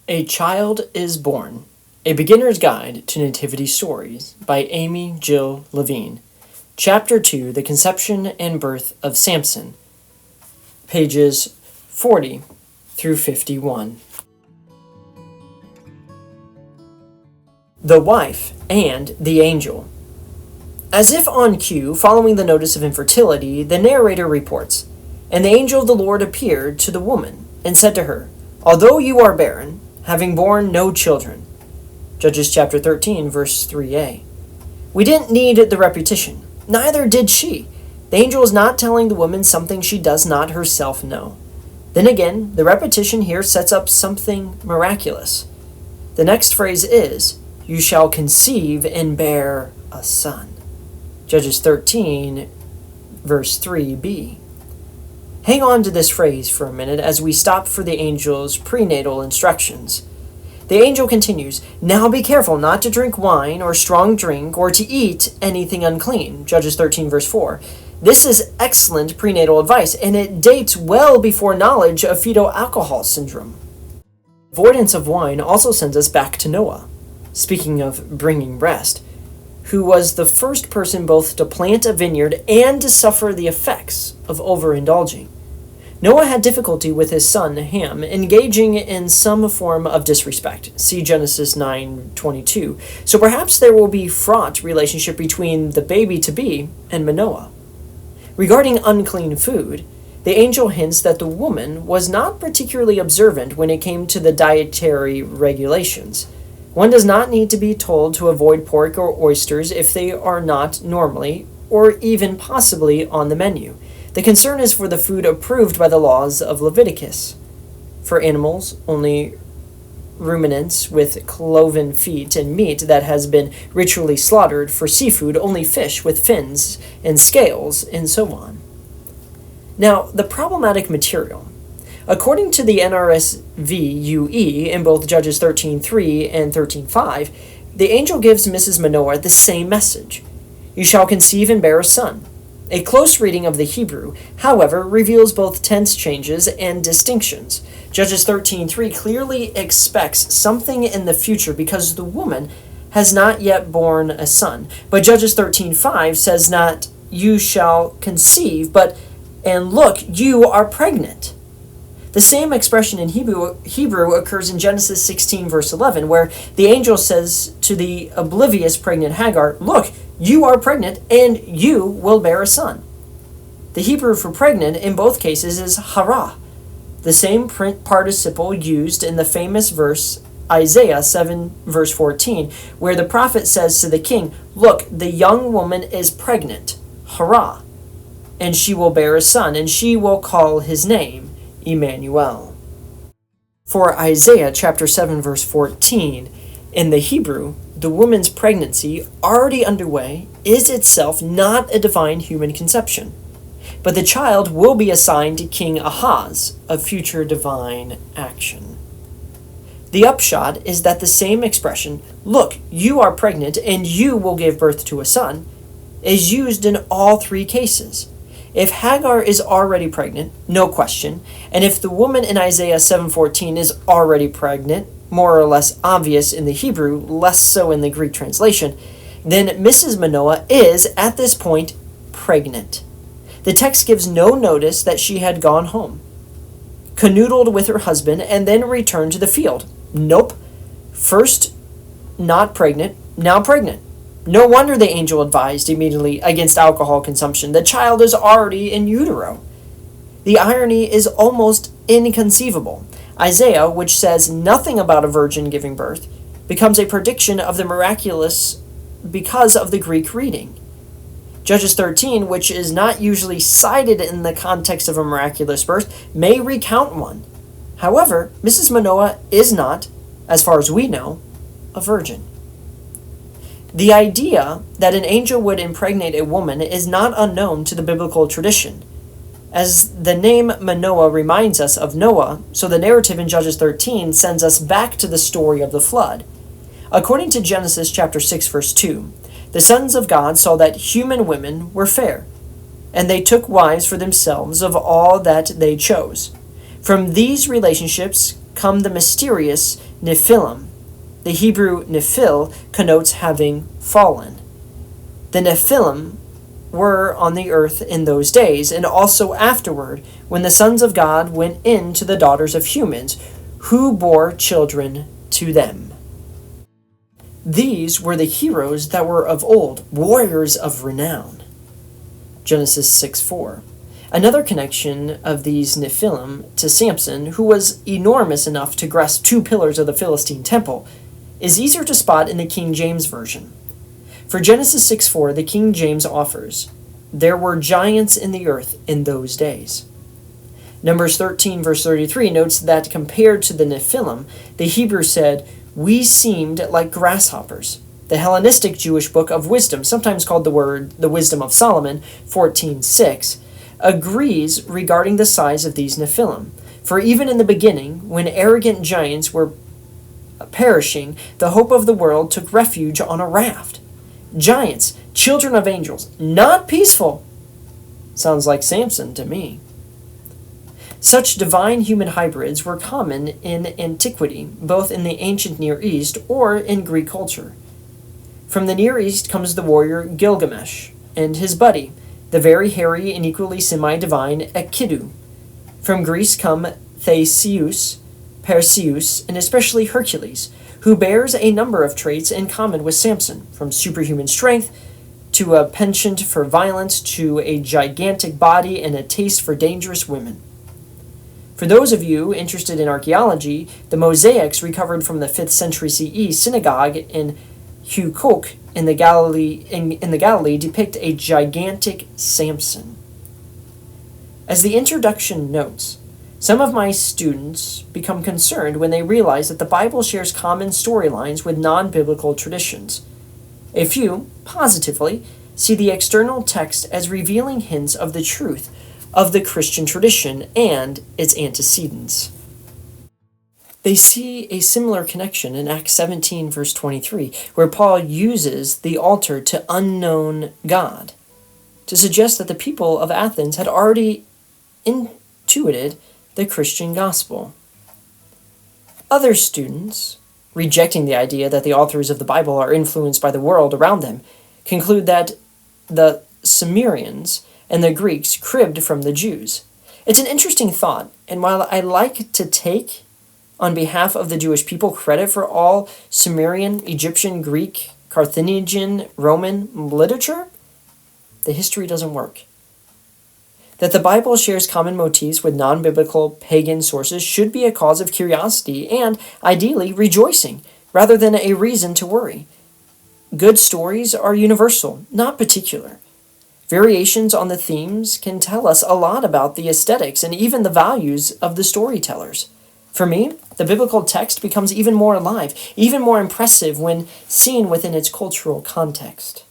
A Child is Born, A Beginner's Guide to Nativity Stories by Amy Jill Levine. Chapter 2, The Conception and Birth of Samson, pages 40 through 51. The Wife and the Angel. As if on cue, following the notice of infertility, the narrator reports, "And the angel of the Lord appeared to the woman and said to her, 'Although you are barren, having borne no children.'" Judges chapter 13, verse 3a. We didn't need the repetition. Neither did she. The angel is not telling the woman something she does not herself know. Then again, the repetition here sets up something miraculous. The next phrase is, "You shall conceive and bear a son." Judges 13, verse 3b. Hang on to this phrase for a minute as we stop for the angel's prenatal instructions. The angel continues, "Now be careful not to drink wine or strong drink or to eat anything unclean." Judges 13, verse 4. This is excellent prenatal advice, and it dates well before knowledge of fetal alcohol syndrome. Avoidance of wine also sends us back to Noah, speaking of bringing rest, who was the first person both to plant a vineyard and to suffer the effects of overindulging. Noah had difficulty with his son Ham, engaging in some form of disrespect. See Genesis 9:22. So perhaps there will be fraught relationship between the baby-to-be and Manoah. Regarding unclean food, the angel hints that the woman was not particularly observant when it came to the dietary regulations. One does not need to be told to avoid pork or oysters if they are not normally, or even possibly, on the menu. The concern is for the food approved by the laws of Leviticus. For animals, only ruminants with cloven feet and meat that has been ritually slaughtered. For seafood, only fish with fins and scales, and so on. Now, the problematic material. According to the NRSV-UE in both Judges 13:3 and 13:5, the angel gives Mrs. Manoah the same message. "You shall conceive and bear a son." A close reading of the Hebrew, however, reveals both tense changes and distinctions. Judges 13:3 clearly expects something in the future because the woman has not yet borne a son. But Judges 13:5 says not, "You shall conceive," but, "And look, you are pregnant." The same expression in Hebrew occurs in Genesis 16, verse 11, where the angel says to the oblivious pregnant Hagar, "Look, you are pregnant, and you will bear a son." The Hebrew for pregnant in both cases is hara, the same participle used in the famous verse Isaiah 7, verse 14, where the prophet says to the king, "Look, the young woman is pregnant, hara, and she will bear a son, and she will call his name Emmanuel." For Isaiah chapter 7 verse 14, in the Hebrew, the woman's pregnancy already underway is itself not a divine human conception, but the child will be assigned to King Ahaz, a future divine action. The upshot is that the same expression, "Look, you are pregnant and you will give birth to a son," is used in all three cases. If Hagar is already pregnant, no question, and if the woman in Isaiah 7:14 is already pregnant, more or less obvious in the Hebrew, less so in the Greek translation, then Mrs. Manoah is, at this point, pregnant. The text gives no notice that she had gone home, canoodled with her husband, and then returned to the field. Nope. First not pregnant, now pregnant. No wonder the angel advised immediately against alcohol consumption. The child is already in utero. The irony is almost inconceivable. Isaiah, which says nothing about a virgin giving birth, becomes a prediction of the miraculous because of the Greek reading. Judges 13, which is not usually cited in the context of a miraculous birth, may recount one. However, Mrs. Manoah is not, as far as we know, a virgin. The idea that an angel would impregnate a woman is not unknown to the biblical tradition. As the name Manoah reminds us of Noah, so the narrative in Judges 13 sends us back to the story of the flood. According to Genesis chapter 6, verse 2, the sons of God saw that human women were fair, and they took wives for themselves of all that they chose. From these relationships come the mysterious Nephilim. The Hebrew Nephil connotes having fallen. The Nephilim were on the earth in those days, and also afterward, when the sons of God went in to the daughters of humans, who bore children to them. These were the heroes that were of old, warriors of renown. Genesis 6:4. Another connection of these Nephilim to Samson, who was enormous enough to grasp 2 pillars of the Philistine temple, is easier to spot in the King James Version. For Genesis 6:4, the King James offers, "There were giants in the earth in those days." Numbers 13 verse 33 notes that compared to the Nephilim, the Hebrew said, "We seemed like grasshoppers." The Hellenistic Jewish book of wisdom, sometimes called the Wisdom of Solomon, 14:6, agrees regarding the size of these Nephilim. For even in the beginning, when arrogant giants were perishing, the hope of the world took refuge on a raft. Giants, children of angels, not peaceful. Sounds like Samson to me. Such divine human hybrids were common in antiquity, both in the ancient Near East or in Greek culture. From the Near East comes the warrior Gilgamesh and his buddy, the very hairy and equally semi-divine Enkidu. From Greece come Theseus, Perseus, and especially Hercules, who bears a number of traits in common with Samson, from superhuman strength to a penchant for violence to a gigantic body and a taste for dangerous women. For those of you interested in archaeology, the mosaics recovered from the 5th century CE synagogue in Huqoq in the Galilee depict a gigantic Samson. As the introduction notes, some of my students become concerned when they realize that the Bible shares common storylines with non-biblical traditions. A few, positively, see the external text as revealing hints of the truth of the Christian tradition and its antecedents. They see a similar connection in Acts 17, verse 23, where Paul uses the altar to unknown God to suggest that the people of Athens had already intuited the Christian gospel. Other students, rejecting the idea that the authors of the Bible are influenced by the world around them, conclude that the Sumerians and the Greeks cribbed from the Jews. It's an interesting thought, and while I like to take, on behalf of the Jewish people, credit for all Sumerian, Egyptian, Greek, Carthaginian, Roman literature, the history doesn't work. That the Bible shares common motifs with non-biblical pagan sources should be a cause of curiosity and, ideally, rejoicing, rather than a reason to worry. Good stories are universal, not particular. Variations on the themes can tell us a lot about the aesthetics and even the values of the storytellers. For me, the biblical text becomes even more alive, even more impressive when seen within its cultural context.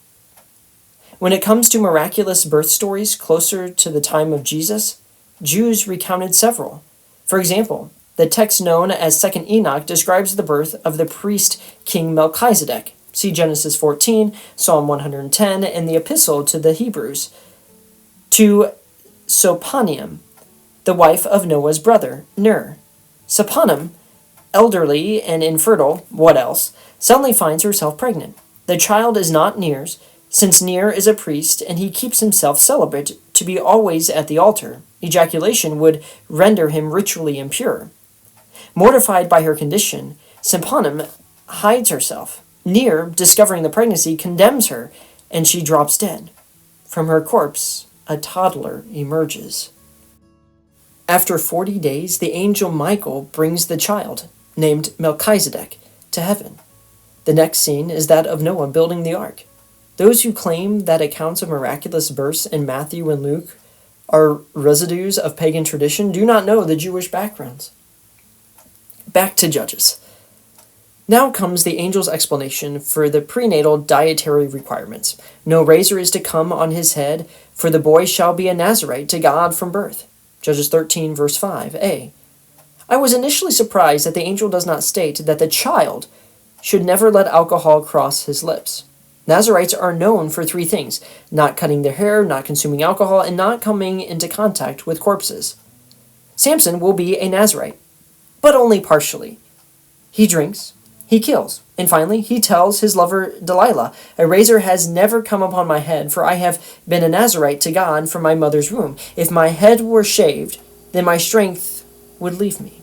When it comes to miraculous birth stories closer to the time of Jesus, Jews recounted several. For example, the text known as 2nd Enoch describes the birth of the priest King Melchizedek. See Genesis 14, Psalm 110, and the Epistle to the Hebrews. To Sopanium, the wife of Noah's brother, Ner. Sopanim, elderly and infertile, what else, suddenly finds herself pregnant. The child is not Ner's, since Ner is a priest and he keeps himself celibate to be always at the altar. Ejaculation would render him ritually impure. Mortified by her condition, Sopanim hides herself. Ner, discovering the pregnancy, condemns her, and she drops dead. From her corpse, a toddler emerges. After 40 days, the angel Michael brings the child, named Melchizedek, to heaven. The next scene is that of Noah building the ark. Those who claim that accounts of miraculous births in Matthew and Luke are residues of pagan tradition do not know the Jewish backgrounds. Back to Judges. Now comes the angel's explanation for the prenatal dietary requirements. No razor is to come on his head, for the boy shall be a Nazirite to God from birth. Judges 13, verse 5a. I was initially surprised that the angel does not state that the child should never let alcohol cross his lips. Nazirites are known for 3 things: not cutting their hair, not consuming alcohol, and not coming into contact with corpses. Samson will be a Nazirite. but only partially. He drinks, he kills, and finally he tells his lover Delilah, "A razor has never come upon my head, for I have been a Nazarite to God from my mother's womb. If my head were shaved, then my strength would leave me.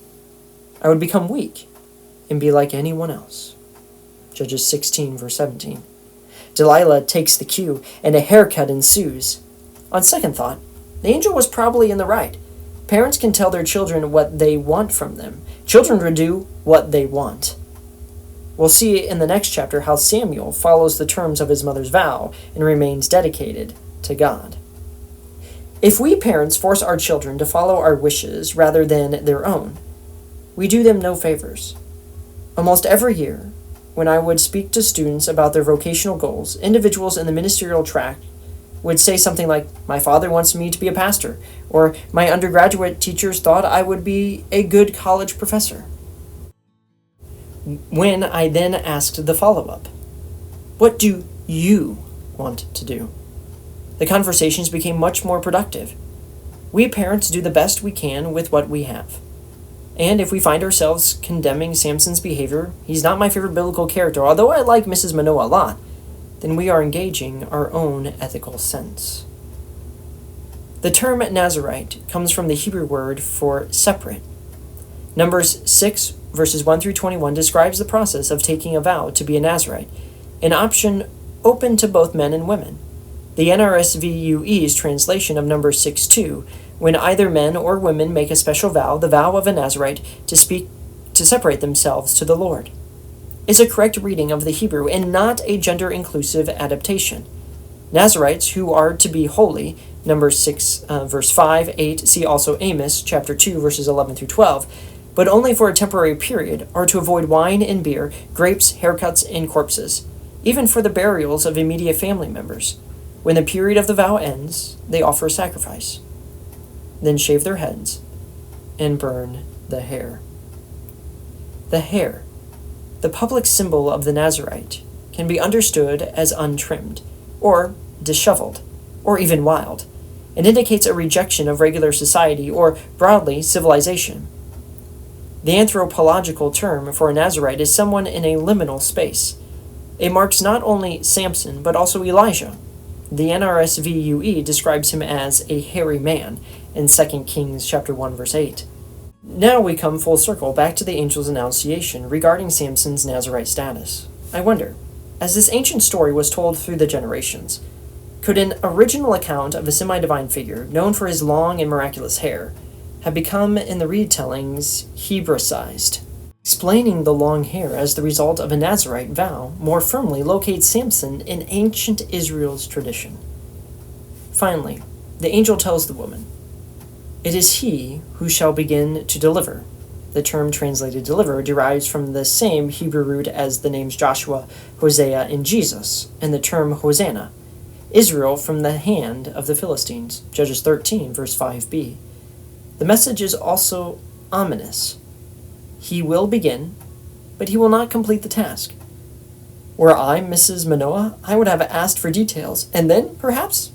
I would become weak and be like anyone else." Judges 16, verse 17. Delilah takes the cue, and a haircut ensues. On second thought, the angel was probably in the right. Parents can tell their children what they want from them. Children will do what they want. We'll see in the next chapter how Samuel follows the terms of his mother's vow and remains dedicated to God. If we parents force our children to follow our wishes rather than their own, we do them no favors. Almost every year, when I would speak to students about their vocational goals, individuals in the ministerial track would say something like, "My father wants me to be a pastor," or "My undergraduate teachers thought I would be a good college professor." When I then asked the follow-up, "What do you want to do?" the conversations became much more productive. We parents do the best we can with what we have. And if we find ourselves condemning Samson's behavior, he's not my favorite biblical character, although I like Mrs. Manoah a lot, then we are engaging our own ethical sense. The term Nazarite comes from the Hebrew word for separate. Numbers 6, verses 1 through 21 describes the process of taking a vow to be a Nazarite, an option open to both men and women. The NRSVUE's translation of Numbers 6:2, when either men or women make a special vow, the vow of a Nazarite, to separate themselves to the Lord, is a correct reading of the Hebrew and not a gender-inclusive adaptation. Nazarites who are to be holy, Numbers 6, verse 5, 8, see also Amos, chapter 2, verses 11 through 12, but only for a temporary period, are to avoid wine and beer, grapes, haircuts, and corpses, even for the burials of immediate family members. When the period of the vow ends, they offer a sacrifice, then shave their heads and burn the hair. The hair, the public symbol of the Nazarite, can be understood as untrimmed, or disheveled, or even wild, and indicates a rejection of regular society, or, broadly, civilization. The anthropological term for a Nazarite is someone in a liminal space. It marks not only Samson, but also Elijah. The NRSVUE describes him as a hairy man in 2 Kings chapter 1, verse 8. Now we come full circle back to the angel's annunciation regarding Samson's Nazarite status. I wonder, as this ancient story was told through the generations, could an original account of a semi-divine figure, known for his long and miraculous hair, have become in the retellings Hebraicized? Explaining the long hair as the result of a Nazarite vow more firmly locates Samson in ancient Israel's tradition. Finally, the angel tells the woman, "It is he who shall begin to deliver." The term translated deliver derives from the same Hebrew root as the names Joshua, Hosea, and Jesus, and the term Hosanna, Israel from the hand of the Philistines, Judges 13, verse 5b. The message is also ominous. He will begin, but he will not complete the task. Were I Mrs. Manoah, I would have asked for details, and then, perhaps,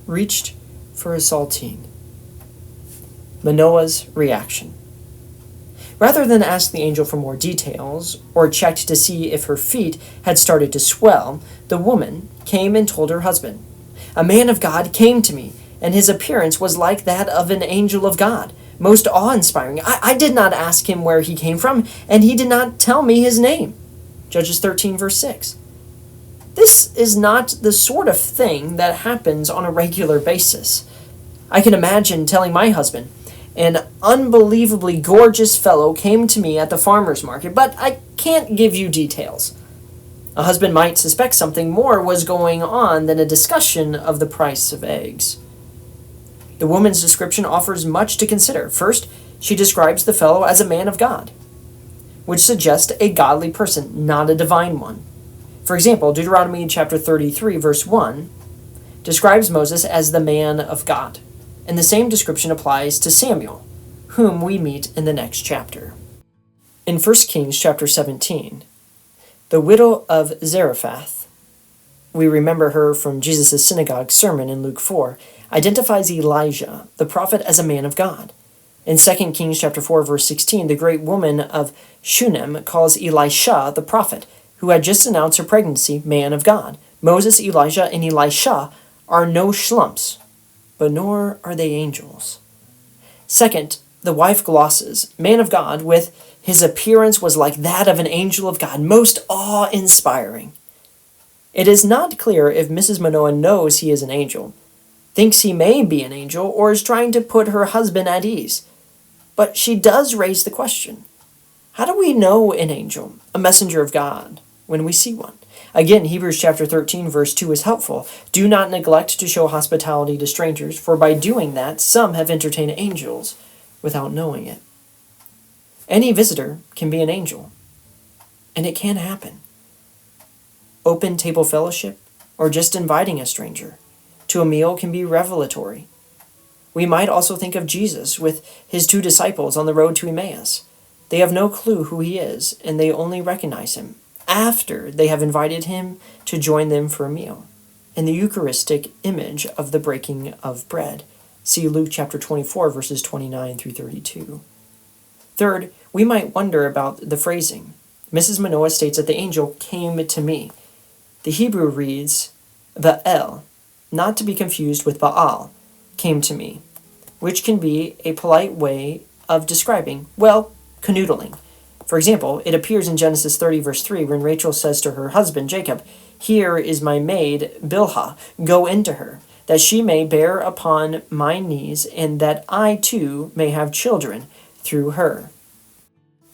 reached for a saltine. Manoah's reaction. Rather than ask the angel for more details, or checked to see if her feet had started to swell, the woman came and told her husband, "A man of God came to me, and his appearance was like that of an angel of God, most awe-inspiring. I did not ask him where he came from, and he did not tell me his name." Judges 13, verse 6. This is not the sort of thing that happens on a regular basis. I can imagine telling my husband, "An unbelievably gorgeous fellow came to me at the farmer's market, but I can't give you details." A husband might suspect something more was going on than a discussion of the price of eggs. The woman's description offers much to consider. First, she describes the fellow as a man of God, which suggests a godly person, not a divine one. For example, Deuteronomy chapter 33, verse 1, describes Moses as the man of God, and the same description applies to Samuel, whom we meet in the next chapter. In 1 Kings chapter 17, the widow of Zarephath, we remember her from Jesus' synagogue sermon in Luke 4, identifies Elijah, the prophet, as a man of God. In 2 Kings chapter 4, verse 16, the great woman of Shunem calls Elisha the prophet, who had just announced her pregnancy, man of God. Moses, Elijah, and Elisha are no schlumps, but nor are they angels. Second, the wife glosses, man of God, with his appearance was like that of an angel of God, most awe-inspiring. It is not clear if Mrs. Manoah knows he is an angel, thinks he may be an angel, or is trying to put her husband at ease. But she does raise the question, how do we know an angel, a messenger of God, when we see one? Again, Hebrews chapter 13, verse 2 is helpful. Do not neglect to show hospitality to strangers, for by doing that, some have entertained angels without knowing it. Any visitor can be an angel, and it can happen. Open table fellowship, or just inviting a stranger to a meal can be revelatory. We might also think of Jesus with his 2 disciples on the road to Emmaus. They have no clue who he is, and they only recognize him after they have invited him to join them for a meal, in the Eucharistic image of the breaking of bread. See Luke chapter 24, verses 29 through 32. Third, we might wonder about the phrasing. Mrs. Manoah states that the angel came to me. The Hebrew reads, Ba'el, not to be confused with Baal, came to me, which can be a polite way of describing, well, canoodling. For example, it appears in Genesis 30, verse 3, when Rachel says to her husband, Jacob, Here is my maid, Bilhah, go into her, that she may bear upon my knees, and that I too may have children through her.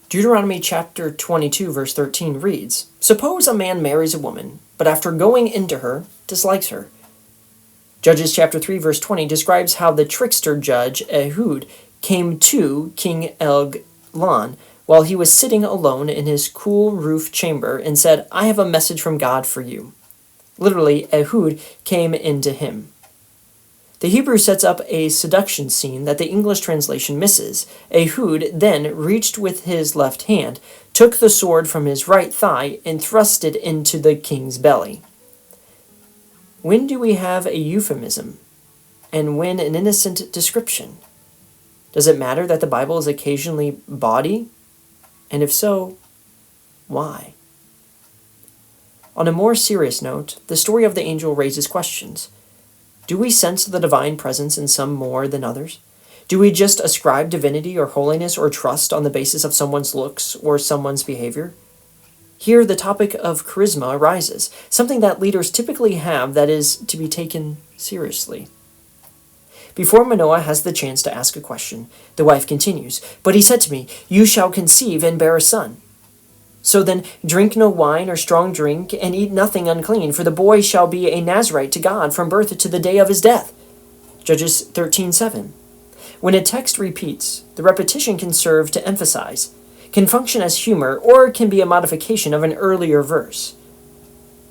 Deuteronomy chapter 22, verse 13 reads, Suppose a man marries a woman, but after going into her, dislikes her. Judges chapter 3, verse 20 describes how the trickster judge Ehud came to King Eglon while he was sitting alone in his cool roof chamber and said, I have a message from God for you. Literally, Ehud came into him. The Hebrew sets up a seduction scene that the English translation misses. Ehud then reached with his left hand, took the sword from his right thigh, and thrust it into the king's belly. When do we have a euphemism, and when an innocent description? Does it matter that the Bible is occasionally bawdy? And if so, why? On a more serious note, the story of the angel raises questions. Do we sense the divine presence in some more than others? Do we just ascribe divinity or holiness or trust on the basis of someone's looks or someone's behavior? Here, the topic of charisma arises, something that leaders typically have that is to be taken seriously. Before Manoah has the chance to ask a question, the wife continues, But he said to me, You shall conceive and bear a son. So then, drink no wine or strong drink, and eat nothing unclean, for the boy shall be a Nazarite to God from birth to the day of his death. Judges 13:7. When a text repeats, the repetition can serve to emphasize, can function as humor, or can be a modification of an earlier verse.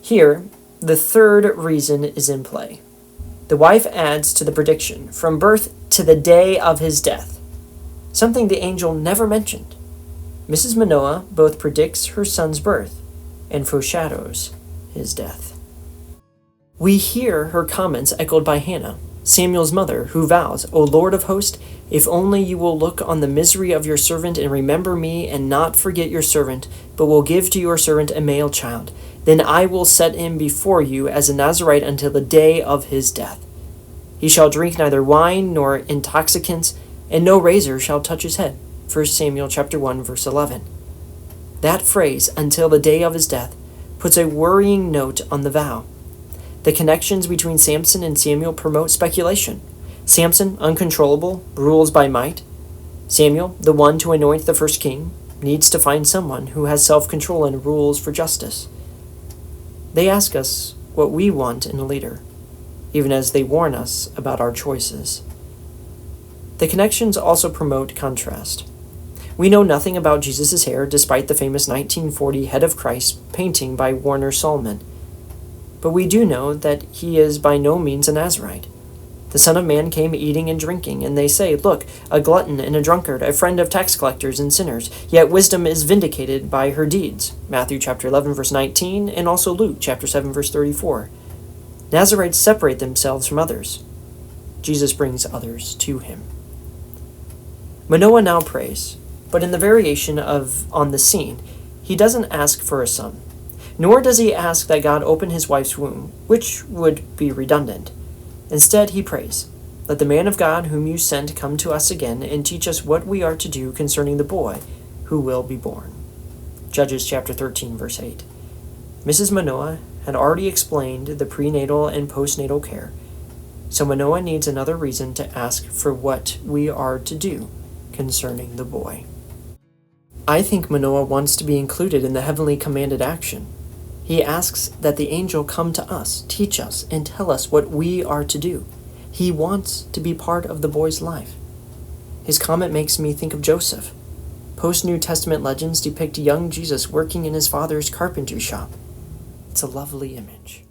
Here, the third reason is in play. The wife adds to the prediction, from birth to the day of his death, something the angel never mentioned. Mrs. Manoah both predicts her son's birth and foreshadows his death. We hear her comments echoed by Hannah, Samuel's mother, who vows, O Lord of hosts, if only you will look on the misery of your servant and remember me and not forget your servant, but will give to your servant a male child, then I will set him before you as a Nazarite until the day of his death. He shall drink neither wine nor intoxicants, and no razor shall touch his head. 1 Samuel chapter 1, verse 11. That phrase, until the day of his death, puts a worrying note on the vow. The connections between Samson and Samuel promote speculation. Samson, uncontrollable, rules by might. Samuel, the one to anoint the first king, needs to find someone who has self-control and rules for justice. They ask us what we want in a leader, even as they warn us about our choices. The connections also promote contrast. We know nothing about Jesus' hair despite the famous 1940 Head of Christ painting by Warner Sallman. But we do know that he is by no means a Nazarite. The Son of Man came eating and drinking, and they say, Look, a glutton and a drunkard, a friend of tax collectors and sinners, yet wisdom is vindicated by her deeds. Matthew chapter 11, verse 19, and also Luke chapter 7, verse 34. Nazarites separate themselves from others. Jesus brings others to him. Manoah now prays, but in the variation on the scene, he doesn't ask for a son, nor does he ask that God open his wife's womb, which would be redundant. Instead, he prays, "Let the man of God whom you sent come to us again and teach us what we are to do concerning the boy who will be born." Judges chapter 13, verse 8. Mrs. Manoah had already explained the prenatal and postnatal care, so Manoah needs another reason to ask for what we are to do concerning the boy. I think Manoah wants to be included in the heavenly commanded action. He asks that the angel come to us, teach us, and tell us what we are to do. He wants to be part of the boy's life. His comment makes me think of Joseph. Post-New Testament legends depict young Jesus working in his father's carpentry shop. It's a lovely image.